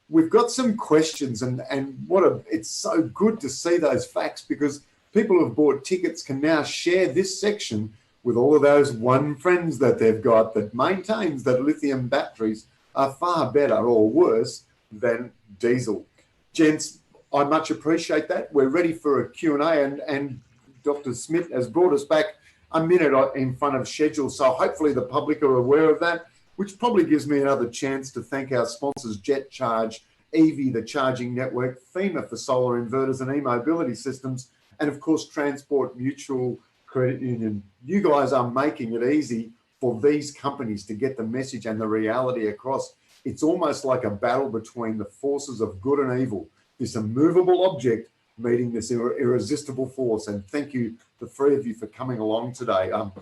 we've got some questions, and it's so good to see those facts, because people who have bought tickets can now share this section with all of those one friends that they've got that maintains that lithium batteries are far better or worse than diesel. Gents, I much appreciate that. We're ready for a Q&A, and Dr. Smit has brought us back a minute in front of schedule, so hopefully the public are aware of that, which probably gives me another chance to thank our sponsors, Jet Charge, EV, the charging network, FEMA for solar inverters and e-mobility systems, and of course, Transport Mutual Credit Union. You guys are making it easy for these companies to get the message and the reality across. It's almost like a battle between the forces of good and evil, this immovable object meeting this irresistible force. And thank you, the three of you, for coming along today. I'm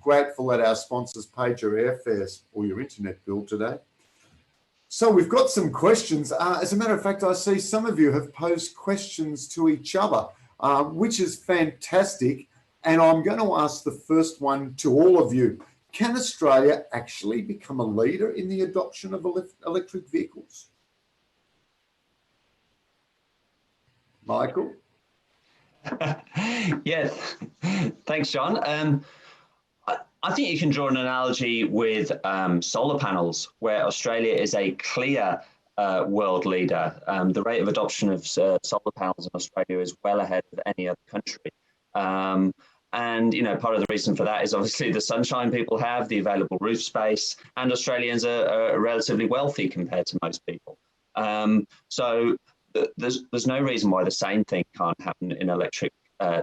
grateful that our sponsors paid your airfares or your internet bill today. So we've got some questions. As a matter of fact, I see some of you have posed questions to each other, which is fantastic. And I'm going to ask the first one to all of you. Can Australia actually become a leader in the adoption of electric vehicles? Michael? Yes, thanks, John. I think you can draw an analogy with solar panels, where Australia is a clear world leader. The rate of adoption of solar panels in Australia is well ahead of any other country. And, you know, part of the reason for that is obviously the sunshine people have, the available roof space, and Australians are relatively wealthy compared to most people. So there's no reason why the same thing can't happen in electric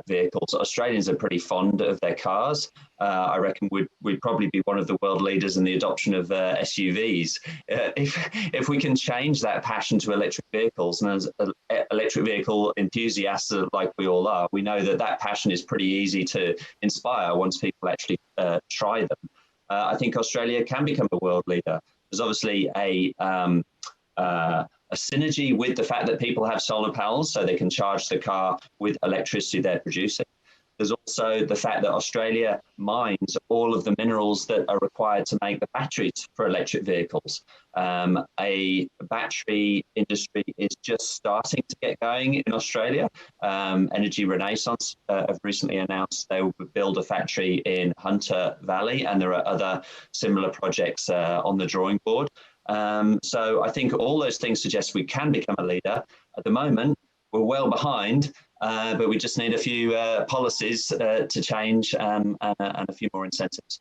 vehicles. Australians are pretty fond of their cars. I reckon we'd probably be one of the world leaders in the adoption of SUVs. If we can change that passion to electric vehicles, and as electric vehicle enthusiasts like we all are, we know that passion is pretty easy to inspire once people actually try them. I think Australia can become a world leader. There's obviously a synergy with the fact that people have solar panels, so they can charge the car with electricity they're producing. There's also the fact that Australia mines all of the minerals that are required to make the batteries for electric vehicles. A battery industry is just starting to get going in Australia. Energy Renaissance have recently announced they will build a factory in Hunter Valley, and there are other similar projects on the drawing board. So I think all those things suggest we can become a leader. At the moment, we're well behind, but we just need a few policies to change and a few more incentives.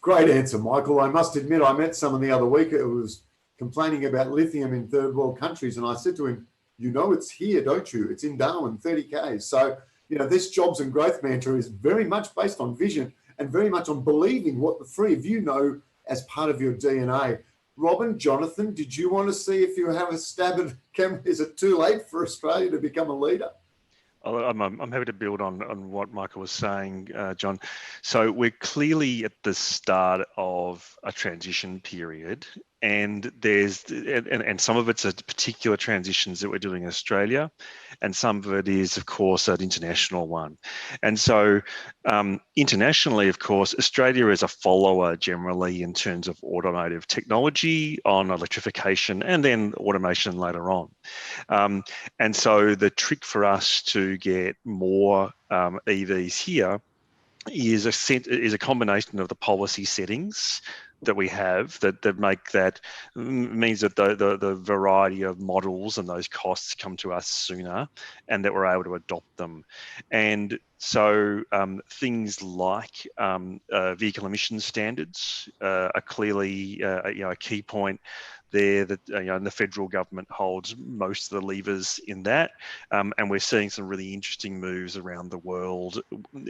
Great answer, Michael. I must admit, I met someone the other week who was complaining about lithium in third world countries, and I said to him, you know it's here, don't you? It's in Darwin, 30 Ks. So, you know, this jobs and growth mantra is very much based on vision and very much on believing what the three of you know as part of your DNA. Robin, Jonathan, did you want to see if you have a stab at, is it too late for Australia to become a leader? I'm happy to build on what Michael was saying, John. So we're clearly at the start of a transition period, and and some of it's a particular transitions that we're doing in Australia, and some of it is, of course, an international one. And so internationally, of course, Australia is a follower generally in terms of automotive technology on electrification and then automation later on. And so the trick for us to get more EVs here is a combination of the policy settings that we have that make that means that the variety of models and those costs come to us sooner, and that we're able to adopt them. And so things like vehicle emission standards are clearly a key point there that and the federal government holds most of the levers in that, and we're seeing some really interesting moves around the world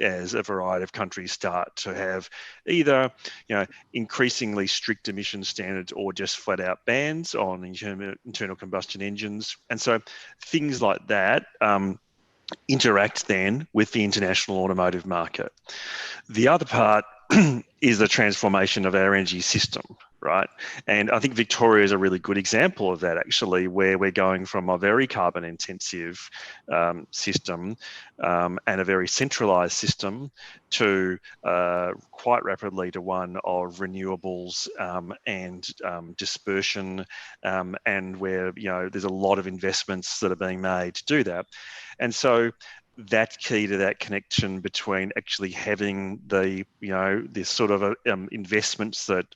as a variety of countries start to have either increasingly strict emission standards or just flat out bans on internal combustion engines. And so things like that interact then with the international automotive market. The other part is the transformation of our energy system. right? And I think Victoria is a really good example of that, actually, where we're going from a very carbon intensive system and a very centralized system to quite rapidly to one of renewables and dispersion, and where, you know, there's a lot of investments that are being made to do that. And so that's key to that connection between actually having the, you know, this sort of investments that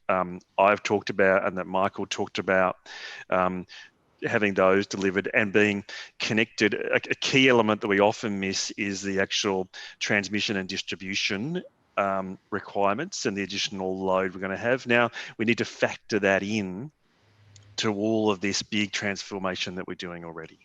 I've talked about and that Michael talked about, having those delivered and being connected. A key element that we often miss is the actual transmission and distribution requirements and the additional load we're going to have. Now, we need to factor that in to all of this big transformation that we're doing already.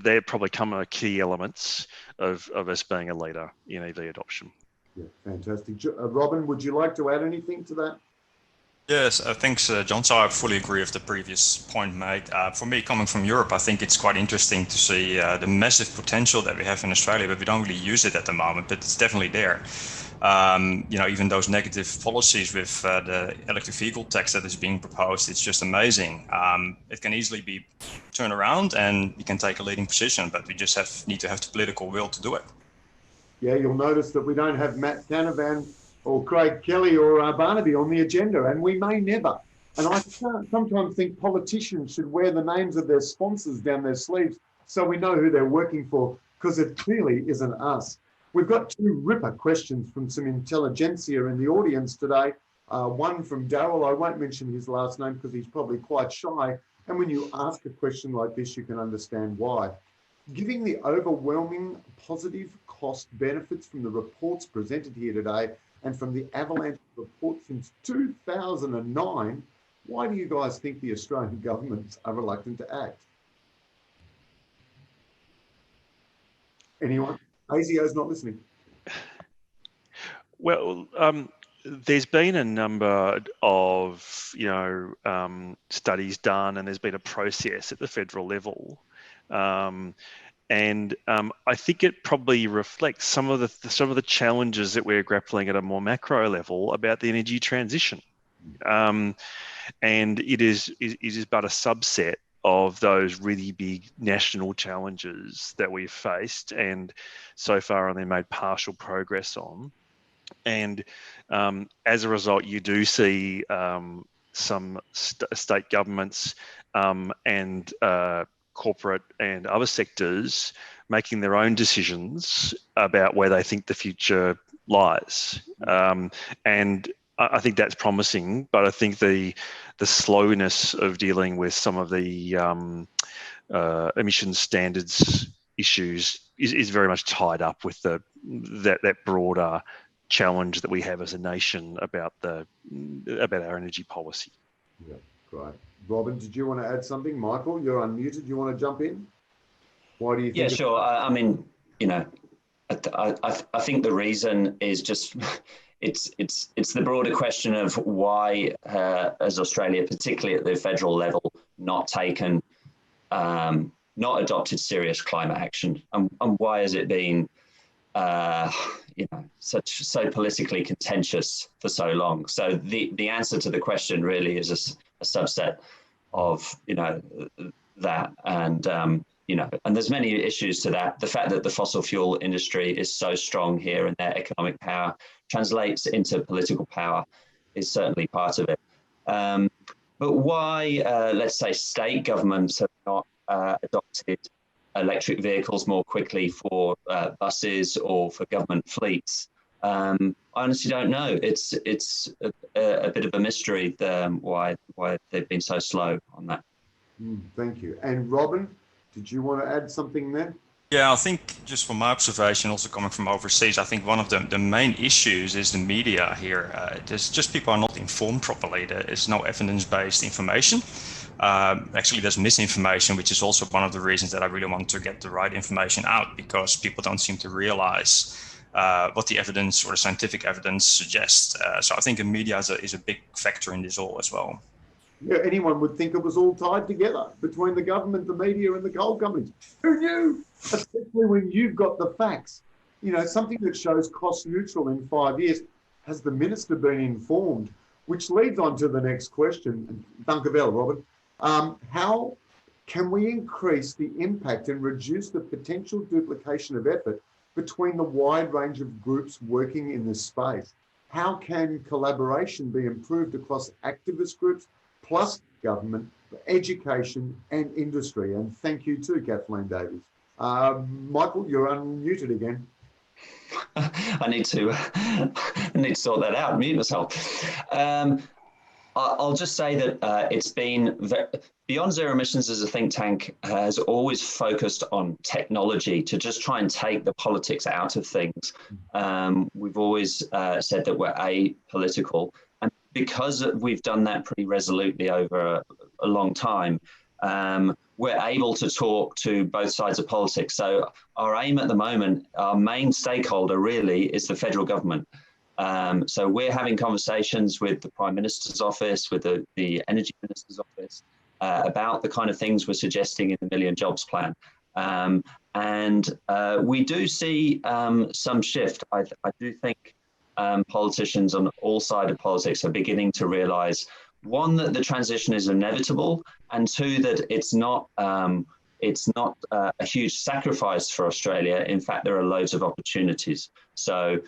They're probably come key elements of us being a leader in EV adoption. Yeah, fantastic. Robin, would you like to add anything to that? Yes, thanks, John. So I fully agree with the previous point made. For me, coming from Europe, I think it's quite interesting to see the massive potential that we have in Australia, but we don't really use it at the moment, but it's definitely there. You know, even those negative policies with the electric vehicle tax that is being proposed, it's just amazing. It can easily be turned around and we can take a leading position, but we just need to have the political will to do it. Yeah, you'll notice that we don't have Matt Canavan or Craig Kelly or Barnaby on the agenda, and we may never. And I sometimes think politicians should wear the names of their sponsors down their sleeves so we know who they're working for, because it clearly isn't us. We've got two ripper questions from some intelligentsia in the audience today. One from Daryl. I won't mention his last name because he's probably quite shy. And when you ask a question like this, you can understand why. Given the overwhelming positive cost benefits from the reports presented here today and from the avalanche of reports since 2009, why do you guys think the Australian governments are reluctant to act? Anyone? ASIO's not listening. Well, there's been a number of, you know, studies done, and there's been a process at the federal level, and I think it probably reflects some of the challenges that we're grappling at a more macro level about the energy transition, and it is but a subset of those really big national challenges that we've faced and so far only made partial progress on. And as a result, you do see some state governments and corporate and other sectors making their own decisions about where they think the future lies. And I think that's promising, but I think the slowness of dealing with some of the emissions standards issues is very much tied up with that broader challenge that we have as a nation about our energy policy. Yeah, great. Robin, did you want to add something? Michael, you're unmuted. You want to jump in? Why do you think? Yeah, sure. I mean, you know, I think the reason is just it's the broader question of why has Australia, particularly at the federal level, not adopted serious climate action, and why has it been you know, so politically contentious for so long? So the answer to the question really is a subset of, you know, that, and you know, and there's many issues to that. The fact that the fossil fuel industry is so strong here and their economic power translates into political power is certainly part of it. But why, let's say, state governments have not adopted electric vehicles more quickly for buses or for government fleets? I honestly don't know. It's a bit of a mystery why they've been so slow on that. Thank you. And Robin, did you want to add something there? Yeah, I think just from my observation, also coming from overseas, I think one of the main issues is the media here. There's just people are not informed properly. There is no evidence-based information. Actually, there's misinformation, which is also one of the reasons that I really want to get the right information out, because people don't seem to realize what the evidence or the scientific evidence suggests. So I think the media is a big factor in this all as well. Yeah, anyone would think it was all tied together between the government, the media, and the coal companies. Who knew? Especially when you've got the facts. You know, something that shows cost neutral in 5 years. Has the minister been informed? which leads on to the next question. Dankjewel, Robin. How can we increase the impact and reduce the potential duplication of effort between the wide range of groups working in this space? How can collaboration be improved across activist groups, plus government, education and industry? And thank you too, Kathleen Davies. Michael, you're unmuted again. I need to sort that out, mute myself. I'll just say that it's been Beyond Zero Emissions as a think tank has always focused on technology to just try and take the politics out of things. We've always said that we're apolitical, and because we've done that pretty resolutely over a long time, we're able to talk to both sides of politics. So our aim at the moment, our main stakeholder really is the federal government. So we're having conversations with the Prime Minister's office, with the Energy Minister's office, about the kind of things we're suggesting in the Million Jobs Plan. And we do see some shift. I do think politicians on all sides of politics are beginning to realise, one, that the transition is inevitable, and two, that it's not a huge sacrifice for Australia. In fact, there are loads of opportunities. So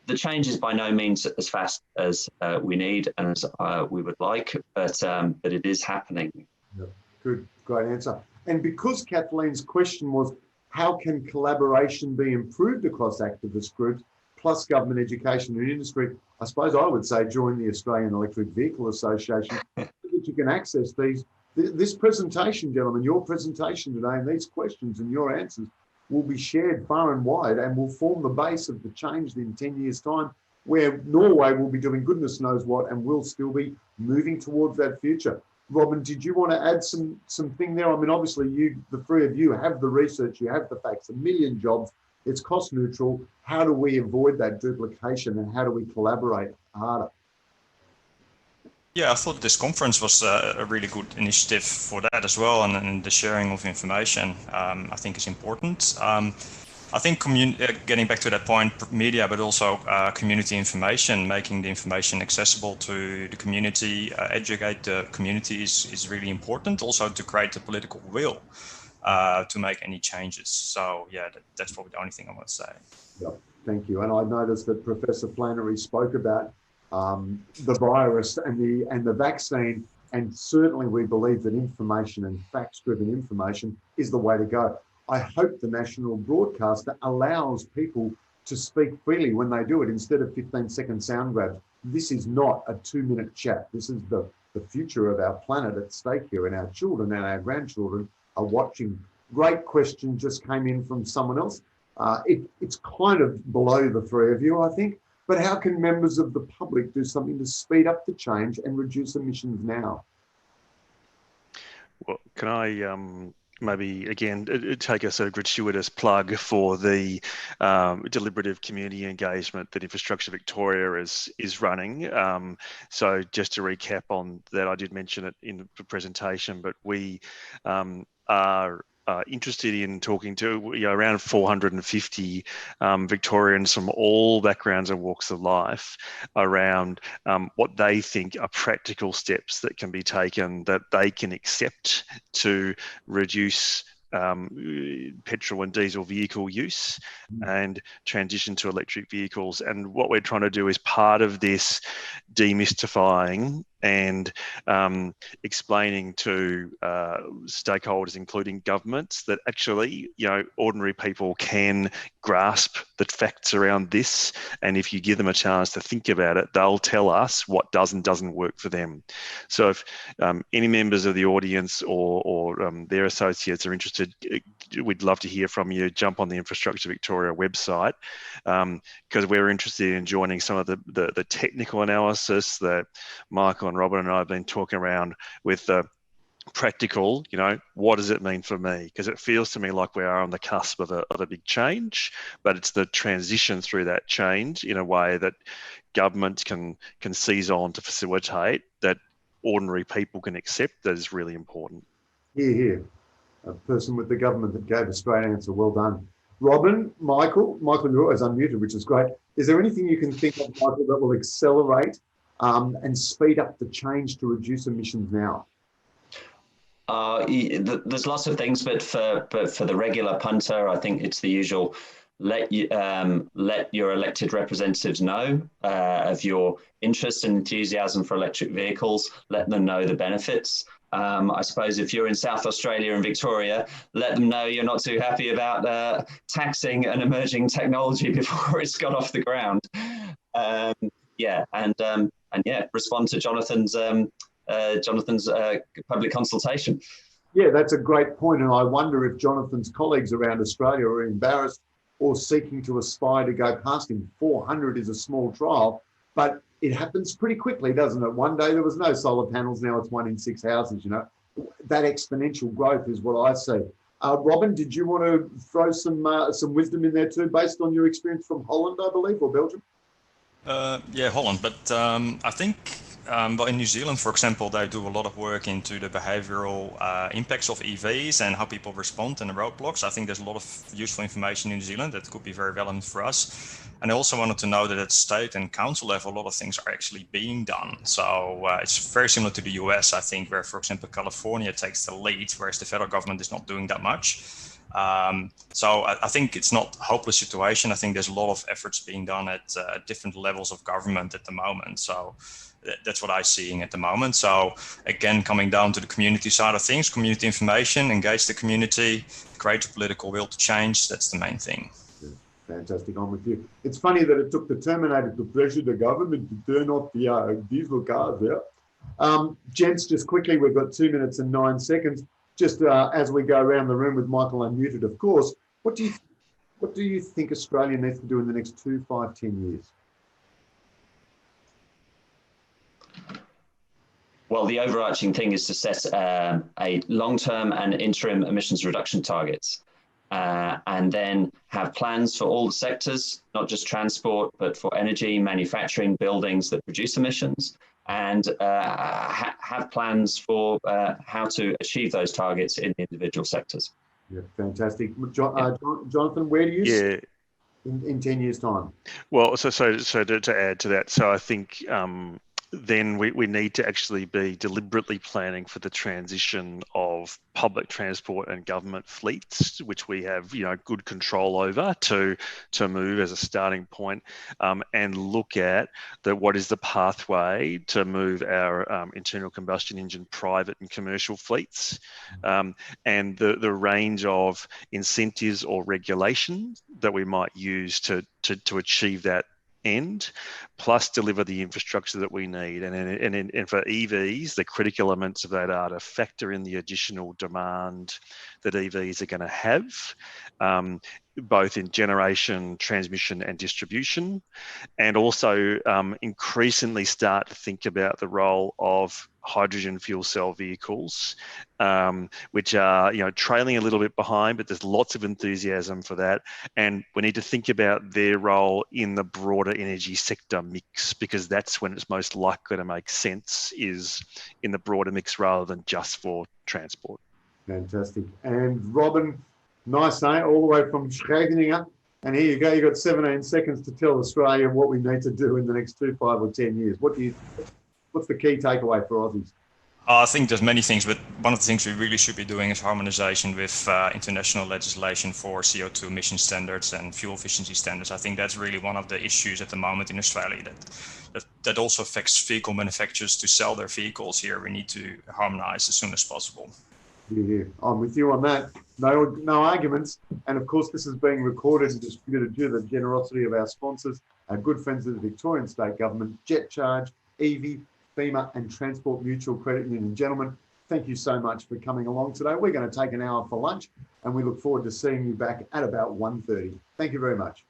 the change is by no means as fast as we need and as we would like, but it is happening. Yeah, good, great answer. And because Kathleen's question was, how can collaboration be improved across activist groups, plus government, education and industry, I suppose I would say join the Australian Electric Vehicle Association so that you can access this presentation, gentlemen, your presentation today, and these questions and your answers will be shared far and wide and will form the base of the change in 10 years' time, where Norway will be doing goodness knows what and will still be moving towards that future. Robin, did you want to add something there? I mean, obviously, the three of you have the research, you have the facts, 1 million jobs, it's cost neutral. How do we avoid that duplication and how do we collaborate harder? Yeah, I thought this conference was a really good initiative for that as well, and the sharing of information I think is important. I think getting back to that point, media, but also community information, making the information accessible to the community, educate the community is really important. Also to create the political will to make any changes. So yeah, that's probably the only thing I want to say. Yeah, thank you. And I noticed that Professor Flannery spoke about the virus and the vaccine, and certainly we believe that information and facts-driven information is the way to go. I hope the national broadcaster allows people to speak freely when they do it instead of 15-second sound grabs. This is not a 2-minute chat. This is the future of our planet at stake here, and our children and our grandchildren are watching. Great question just came in from someone else. It's kind of below the three of you, I think, but how can members of the public do something to speed up the change and reduce emissions now? Well, can I maybe again take a sort of gratuitous plug for the deliberative community engagement that Infrastructure Victoria is running. So just to recap on that, I did mention it in the presentation, but we are interested in talking to around 450 Victorians from all backgrounds and walks of life around what they think are practical steps that can be taken that they can accept to reduce petrol and diesel vehicle use and transition to electric vehicles. And what we're trying to do is part of this demystifying and explaining to stakeholders, including governments, that actually, ordinary people can grasp the facts around this. And if you give them a chance to think about it, they'll tell us what does and doesn't work for them. So if any members of the audience or their associates are interested, we'd love to hear from you. Jump on the Infrastructure Victoria website, because we're interested in joining some of the technical analysis that Michael and Robin and I have been talking around with the practical, what does it mean for me? Because it feels to me like we are on the cusp of a big change, but it's the transition through that change in a way that government can seize on to facilitate, that ordinary people can accept, that is really important. Here. A person with the government that gave a straight answer. Well done. Robin, Michael, you're always unmuted, which is great. Is there anything you can think of, Michael, that will accelerate and speed up the change to reduce emissions now? There's lots of things, but for the regular punter, I think it's the usual. Let your elected representatives know of your interest and enthusiasm for electric vehicles. Let them know the benefits. I suppose if you're in South Australia and Victoria, let them know you're not too happy about taxing an emerging technology before it's got off the ground. Respond to Jonathan's public consultation. Yeah, that's a great point. And I wonder if Jonathan's colleagues around Australia are embarrassed or seeking to aspire to go past him. 400 is a small trial, but it happens pretty quickly, doesn't it? One day there was no solar panels, now it's 1 in 6 houses, you know. That exponential growth is what I see. Robin, did you want to throw some wisdom in there too, based on your experience from Holland, I believe, or Belgium? Yeah, Holland, but I think in New Zealand, for example, they do a lot of work into the behavioral impacts of EVs and how people respond and the roadblocks. I think there's a lot of useful information in New Zealand that could be very relevant for us. And I also wanted to know that at state and council level, a lot of things are actually being done. So it's very similar to the US, I think, where, for example, California takes the lead, whereas the federal government is not doing that much. So I think it's not a hopeless situation. I think there's a lot of efforts being done at different levels of government at the moment. So that's what I'm seeing at the moment. So again, coming down to the community side of things, community information, engage the community, create a political will to change. That's the main thing. Yeah, fantastic. I'm with you. It's funny that it took the Terminator to pressure the government to turn off the diesel cars there. Gents, just quickly, we've got 2 minutes and 9 seconds. Just as we go around the room with Michael unmuted, of course, what do you think Australia needs to do in the next 2, 5, 10 years? Well, the overarching thing is to set a long-term and interim emissions reduction targets, and then have plans for all the sectors, not just transport, but for energy, manufacturing, buildings that produce emissions, and have plans for how to achieve those targets in the individual sectors. Yeah, fantastic. Jonathan, where do you see in 10 years' time? Well, so to add to that, so I think then we need to actually be deliberately planning for the transition of public transport and government fleets, which we have, good control over, to move as a starting point, and look at what is the pathway to move our internal combustion engine private and commercial fleets, and the range of incentives or regulations that we might use to achieve that end, plus deliver the infrastructure that we need. And for EVs, the critical elements of that are to factor in the additional demand that EVs are going to have, both in generation, transmission and distribution, and also increasingly start to think about the role of hydrogen fuel cell vehicles, which are trailing a little bit behind, but there's lots of enthusiasm for that, and we need to think about their role in the broader energy sector mix, because that's when it's most likely to make sense, is in the broader mix rather than just for transport. Fantastic. And Robin, nice name, all the way from Scheveningen. And here you go, you've got 17 seconds to tell Australia what we need to do in the next 2, 5 or 10 years. What's the key takeaway for Aussies? I think there's many things, but one of the things we really should be doing is harmonization with international legislation for CO2 emission standards and fuel efficiency standards. I think that's really one of the issues at the moment in Australia that also affects vehicle manufacturers to sell their vehicles here. We need to harmonize as soon as possible. Yeah, I'm with you on that. No arguments. And of course, this is being recorded and distributed due to the generosity of our sponsors, our good friends of the Victorian State Government, Jet Charge, EV, FEMA and Transport Mutual Credit Union. Gentlemen, thank you so much for coming along today. We're going to take an hour for lunch and we look forward to seeing you back at about 1:30. Thank you very much.